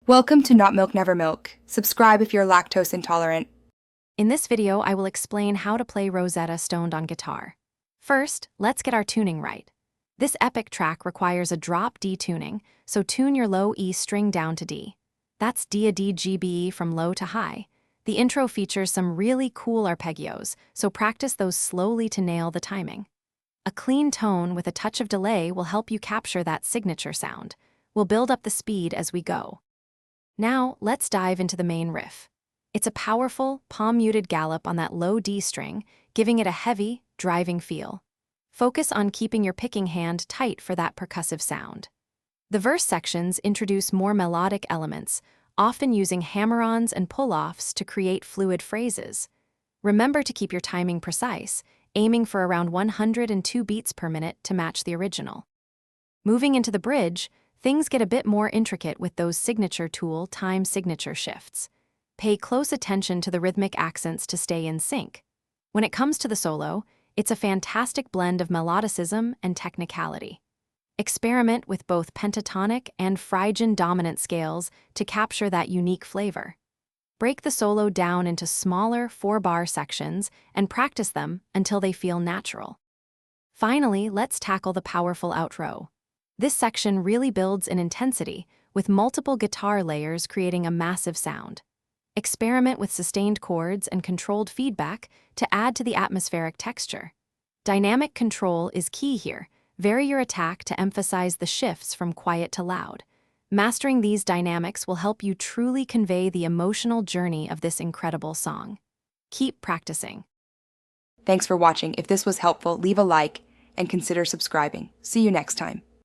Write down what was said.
Welcome to Not Milk Never Milk. Subscribe if you're lactose intolerant. In this video, I will explain how to play Rosetta Stone on guitar. First, let's get our tuning right. This epic track requires a drop D tuning, so tune your low E string down to D. That's D-A-D G-B-E from low to high. The intro features some really cool arpeggios, so practice those slowly to nail the timing. A clean tone with a touch of delay will help you capture that signature sound. We'll build up the speed as we go. Now, let's dive into the main riff. It's a powerful, palm-muted gallop on that low D string, giving it a heavy, driving feel. Focus on keeping your picking hand tight for that percussive sound. The verse sections introduce more melodic elements, often using hammer-ons and pull-offs to create fluid phrases. Remember to keep your timing precise, aiming for around 102 beats per minute to match the original. Moving into the bridge, things get a bit more intricate with those signature tool time signature shifts. Pay close attention to the rhythmic accents to stay in sync. When it comes to the solo, it's a fantastic blend of melodicism and technicality. Experiment with both pentatonic and Phrygian dominant scales to capture that unique flavor. Break the solo down into smaller 4-bar sections and practice them until they feel natural. Finally, let's tackle the powerful outro. This section really builds in intensity, with multiple guitar layers creating a massive sound. Experiment with sustained chords and controlled feedback to add to the atmospheric texture. Dynamic control is key here. Vary your attack to emphasize the shifts from quiet to loud. Mastering these dynamics will help you truly convey the emotional journey of this incredible song. Keep practicing. Thanks for watching. If this was helpful, leave a like and consider subscribing. See you next time.